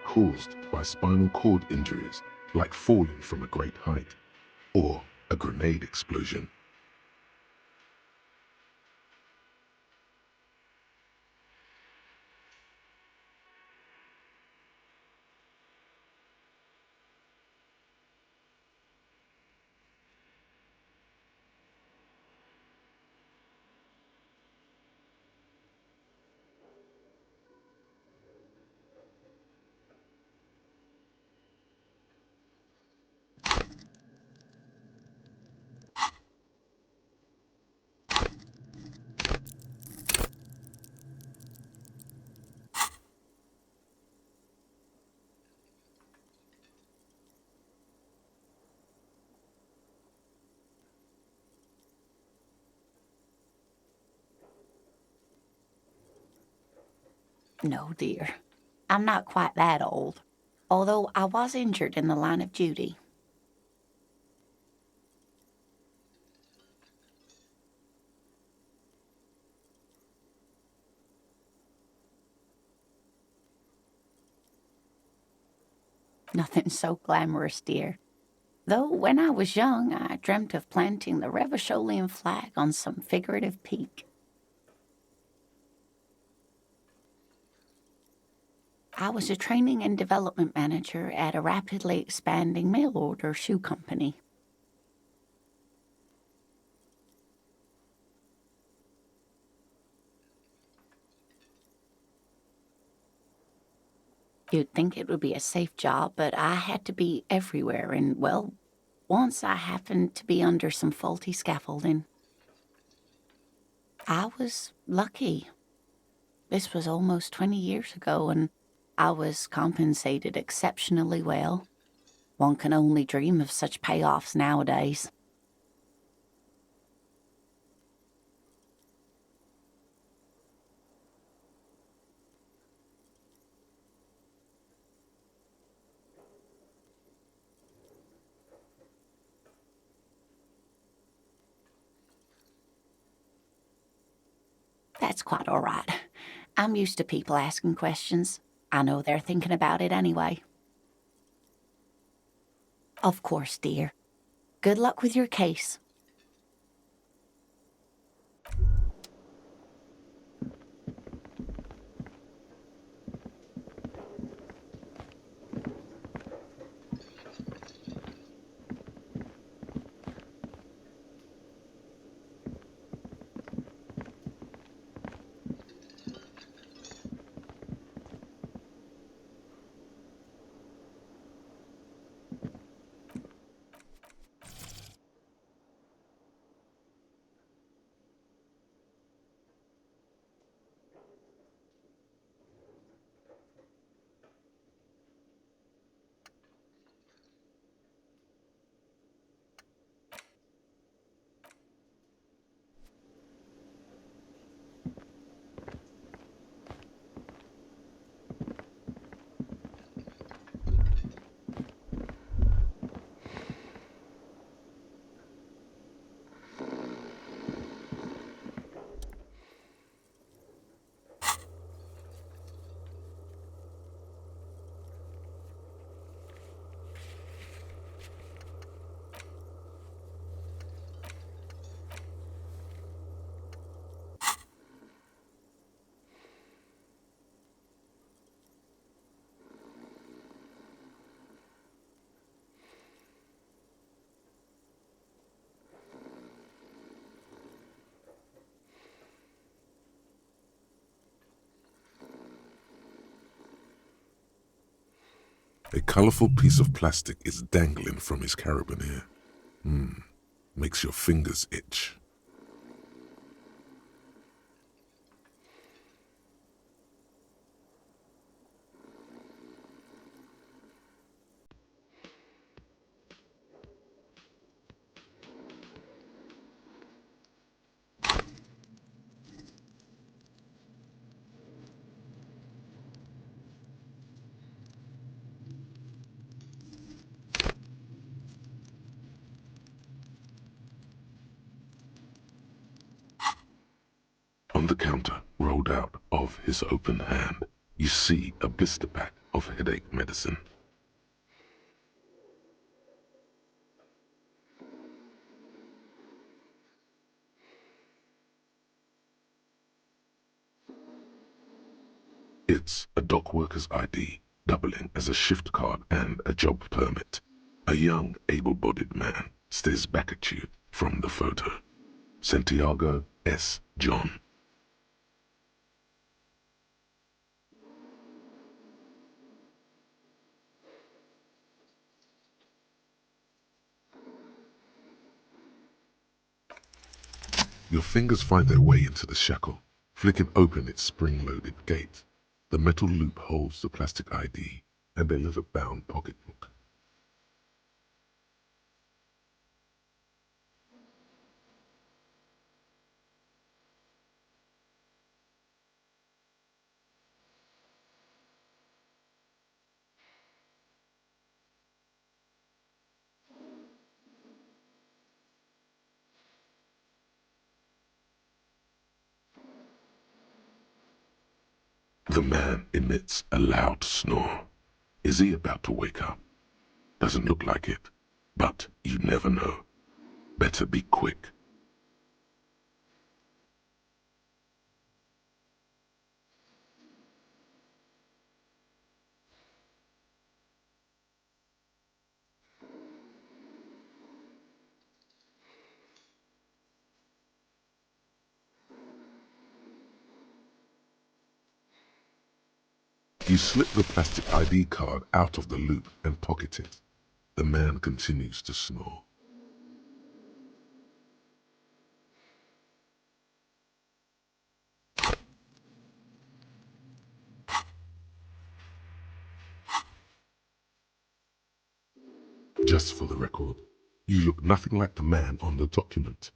caused by spinal cord injuries, like falling from a great height, or a grenade explosion. No, dear. I'm not quite that old, although I was injured in the line of duty. Nothing so glamorous, dear. Though when I was young, I dreamt of planting the Revacholian flag on some figurative peak. I was a training and development manager at a rapidly expanding mail-order shoe company. You'd think it would be a safe job, but I had to be everywhere, and, well, once I happened to be under some faulty scaffolding. I was lucky. This was almost 20 years ago, and I was compensated exceptionally well. One can only dream of such payoffs nowadays. That's quite all right. I'm used to people asking questions. I know they're thinking about it anyway. Of course, dear. Good luck with your case. A colorful piece of plastic is dangling from his carabiner. Makes your fingers itch. On the counter, rolled out of his open hand, you see a blister pack of headache medicine. It's a dock worker's ID, doubling as a shift card and a job permit. A young, able-bodied man stares back at you from the photo. Santiago S. John. Your fingers find their way into the shackle, flicking open its spring-loaded gate. The metal loop holds the plastic ID and a leather-bound pocketbook. The man emits a loud snore. Is he about to wake up? Doesn't look like it, but you never know. Better be quick. You slip the plastic ID card out of the loop and pocket it. The man continues to snore. Just for the record, you look nothing like the man on the document.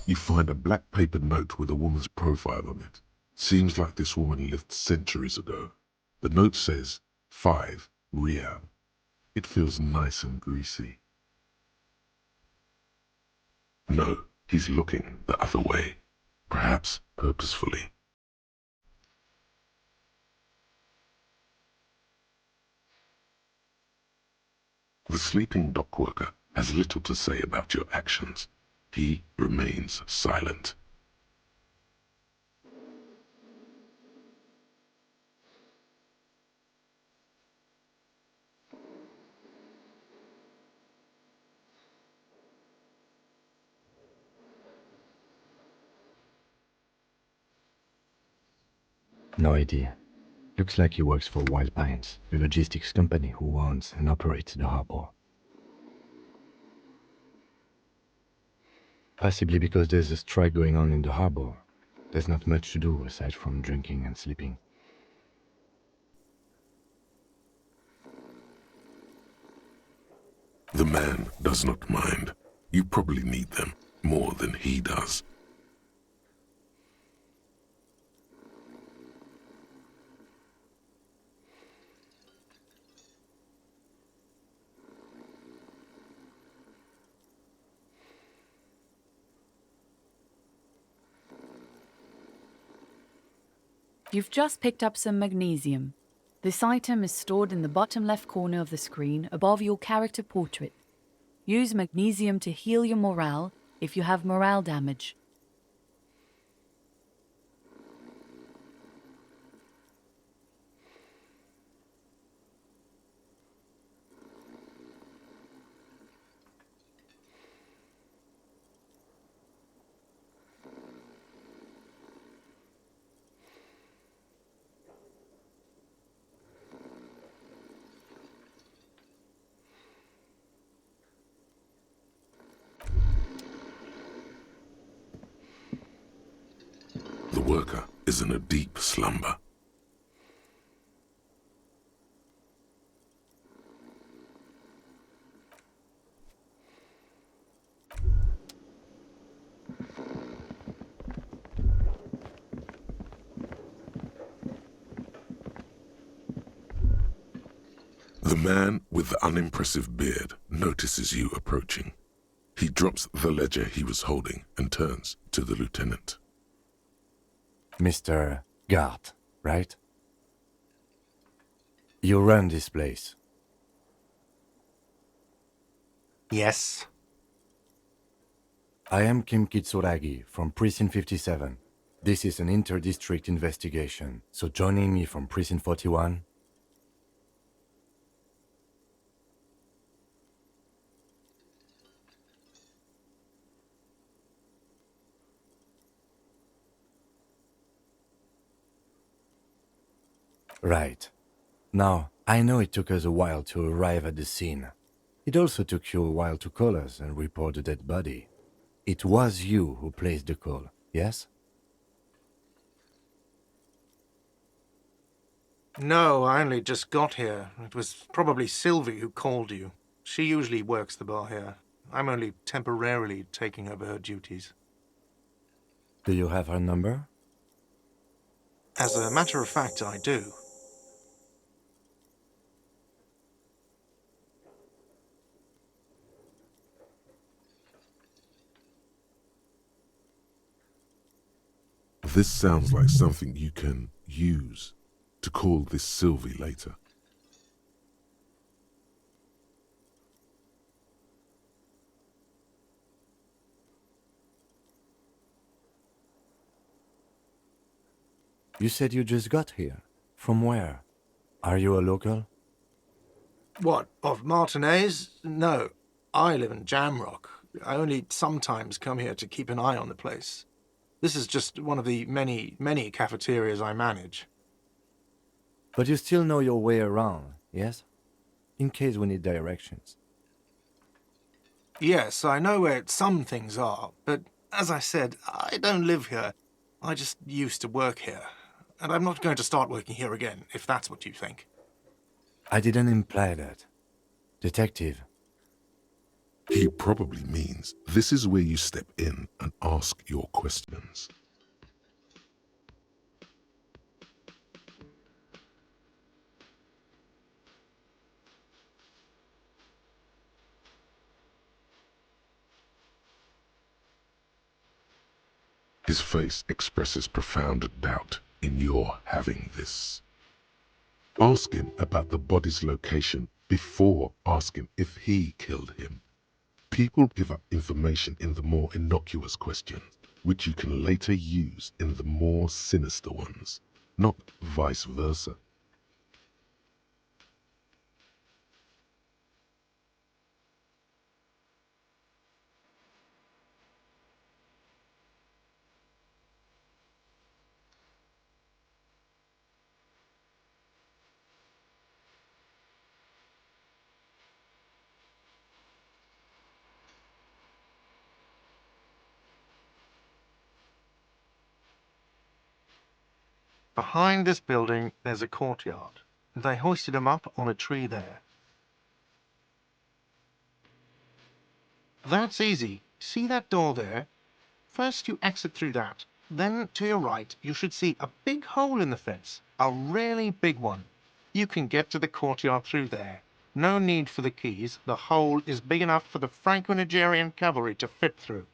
You find a black paper note with a woman's profile on it. Seems like this woman lived centuries ago. The note says, 5 Real. It feels nice and greasy. No, he's looking the other way. Perhaps purposefully. The sleeping dock worker has little to say about your actions. He remains silent. No idea. Looks like he works for Wild Pines, the logistics company who owns and operates the harbor. Possibly because there's a strike going on in the harbor. There's not much to do aside from drinking and sleeping. The man does not mind. You probably need them more than he does. You've just picked up some magnesium. This item is stored in the bottom left corner of the screen above your character portrait. Use magnesium to heal your morale if you have morale damage. worker is in a deep slumber. The man with the unimpressive beard notices you approaching. He drops the ledger he was holding and turns to the lieutenant. Mr. Gart, right? You run this place. Yes. I am Kim Kitsuragi from Precinct 57. This is an inter-district investigation, so joining me from Precinct 41... Right. Now, I know it took us a while to arrive at the scene. It also took you a while to call us and report the dead body. It was you who placed the call, yes? No, I only just got here. It was probably Sylvie who called you. She usually works the bar here. I'm only temporarily taking over her duties. Do you have her number? As a matter of fact, I do. This sounds like something you can use to call this Sylvie later. You said you just got here. From where? Are you a local? What, of Martinez? No, I live in Jamrock. I only sometimes come here to keep an eye on the place. This is just one of the many, many cafeterias I manage. But you still know your way around, yes? In case we need directions. Yes, I know where some things are, but as I said, I don't live here. I just used to work here. And I'm not going to start working here again, if that's what you think. I didn't imply that. Detective. He probably means this is where you step in and ask your questions. His face expresses profound doubt in your having this. Ask him about the body's location before asking if he killed him. People give up information in the more innocuous questions, which you can later use in the more sinister ones, not vice versa. Behind this building, there's a courtyard. They hoisted him up on a tree there. That's easy. See that door there? First you exit through that. Then, to your right, you should see a big hole in the fence. A really big one. You can get to the courtyard through there. No need for the keys. The hole is big enough for the Franco-Nigerian cavalry to fit through.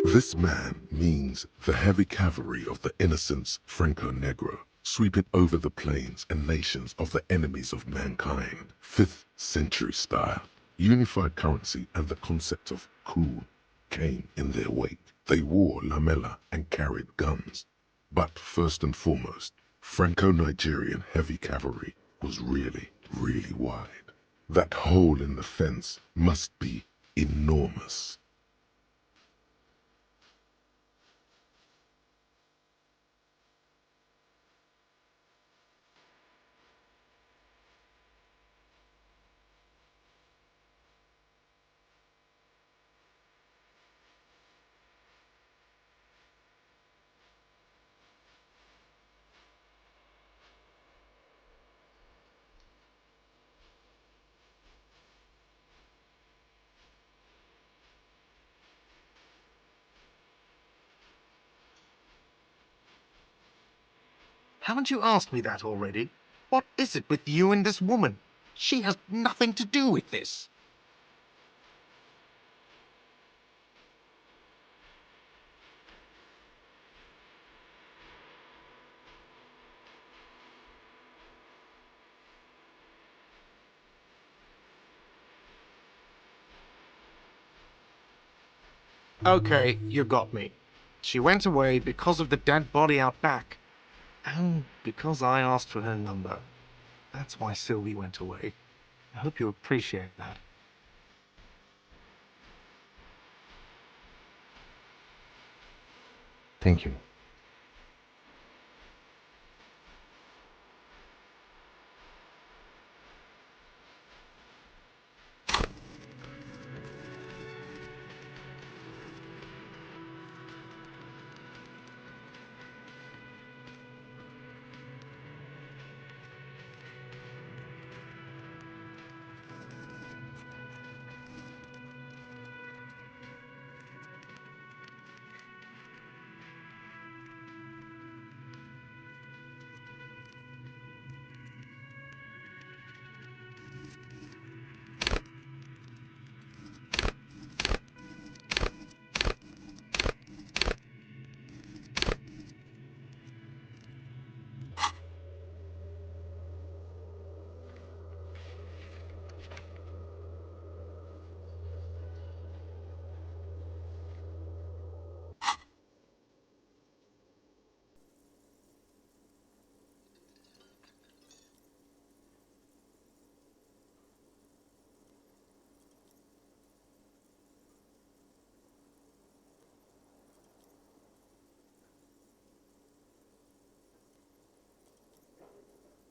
This man means the heavy cavalry of the innocents Franco-Negro, sweeping over the plains and nations of the enemies of mankind. 5th century style. Unified currency and the concept of cool came in their wake. They wore lamella and carried guns. But first and foremost, Franco-Nigerian heavy cavalry was really, really wide. That hole in the fence must be enormous. Haven't you asked me that already? What is it with you and this woman? She has nothing to do with this. Okay, you got me. She went away because of the dead body out back. And because I asked for her number. That's why Sylvie went away. I hope you appreciate that. Thank you.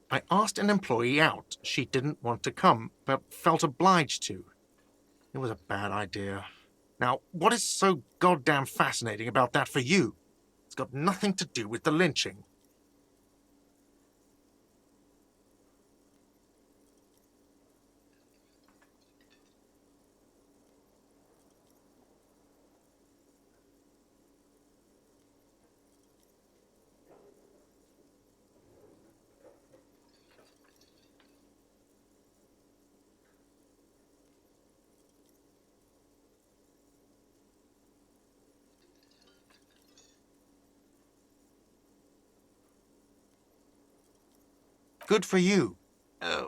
I asked an employee out. She didn't want to come, but felt obliged to. It was a bad idea. Now, what is so goddamn fascinating about that for you? It's got nothing to do with the lynching. Good for you.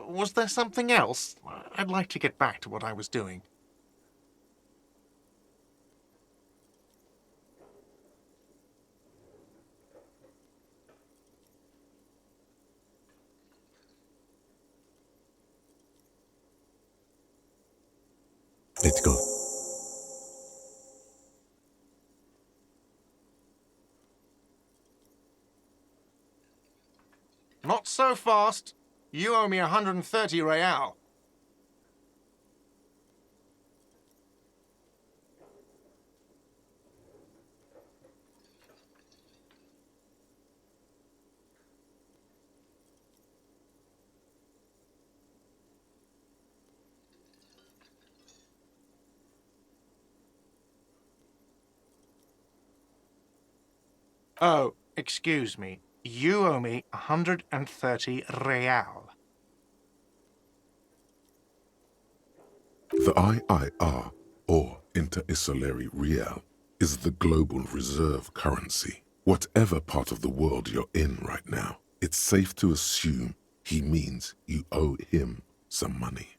Was there something else? I'd like to get back to what I was doing. Let's go. Not so fast. You owe me 130 real. Oh, excuse me. You owe me 130 real. The IIR, or Inter-Isolari Real, is the global reserve currency. Whatever part of the world you're in right now, it's safe to assume he means you owe him some money.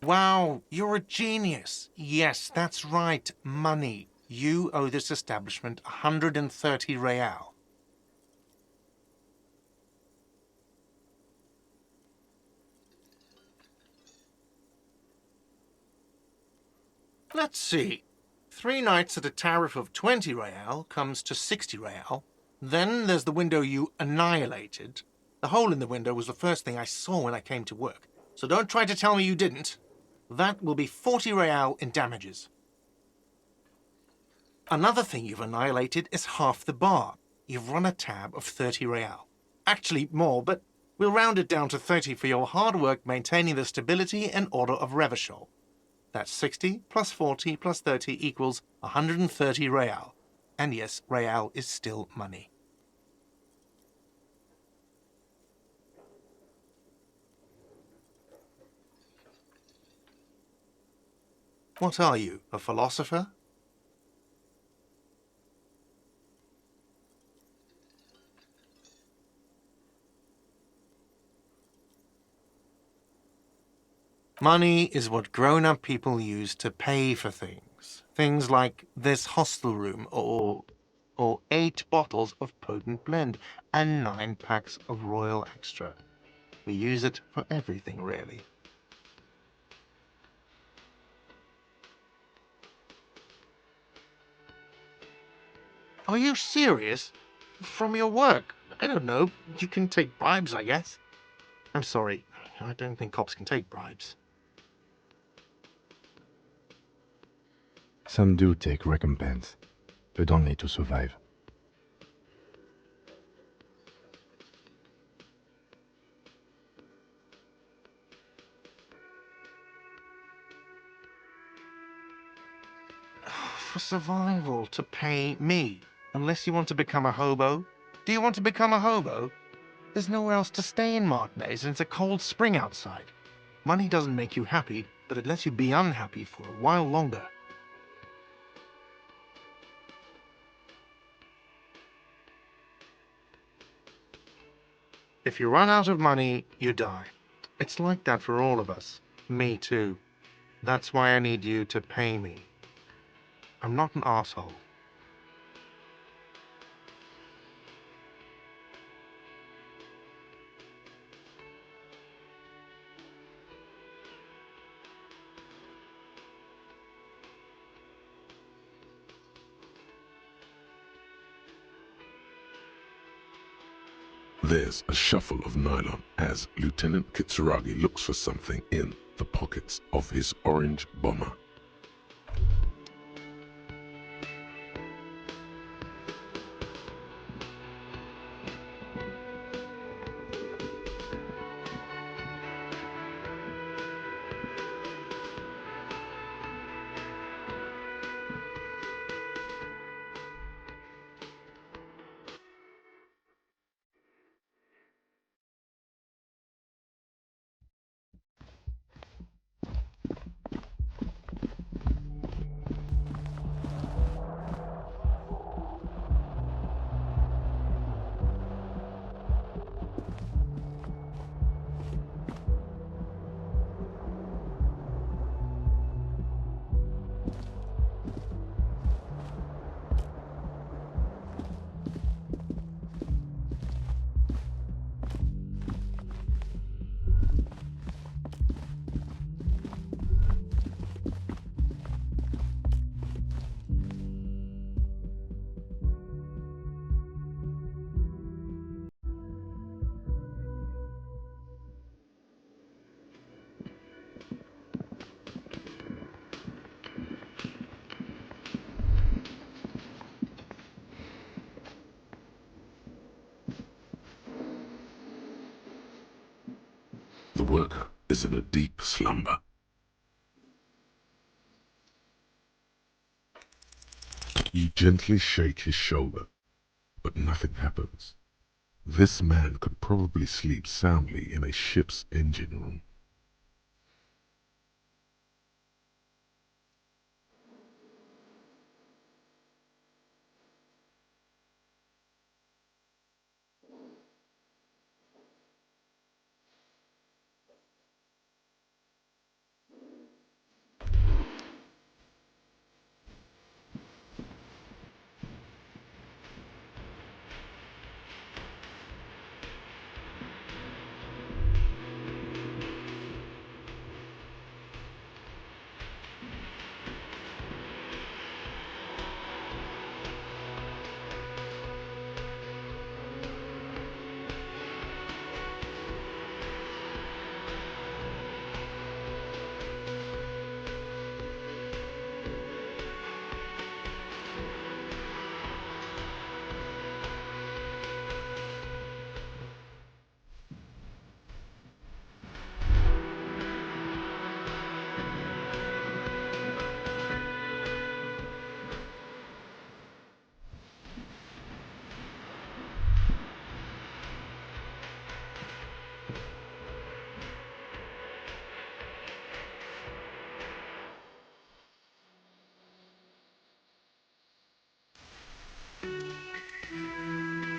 Wow, you're a genius. Yes, that's right, money. You owe this establishment 130 real. Let's see. 3 nights at a tariff of 20 real comes to 60 real. Then there's the window you annihilated. The hole in the window was the first thing I saw when I came to work. So don't try to tell me you didn't. That will be 40 real in damages. Another thing you've annihilated is half the bar. You've run a tab of 30 real. Actually more, but We'll round it down to 30 for your hard work maintaining the stability and order of Revachol. That's 60 plus 40 plus 30 equals 130 real. And yes, real is still money. What are you, a philosopher? Money is what grown-up people use to pay for things. Things like this hostel room or 8 bottles of potent blend and 9 packs of Royal Extra. We use it for everything, really. Are you serious? From your work? I don't know. You can take bribes, I guess. I'm sorry. I don't think cops can take bribes. Some do take recompense, but only to survive. For survival, to pay me. Unless you want to become a hobo. Do you want to become a hobo? There's nowhere else to stay in Martinez, and it's a cold spring outside. Money doesn't make you happy, but it lets you be unhappy for a while longer. If you run out of money, you die. It's like that for all of us. Me too. That's why I need you to pay me. I'm not an asshole. There's a shuffle of nylon as Lieutenant Kitsuragi looks for something in the pockets of his orange bomber. The worker is in a deep slumber. You gently shake his shoulder, but nothing happens. This man could probably sleep soundly in a ship's engine room.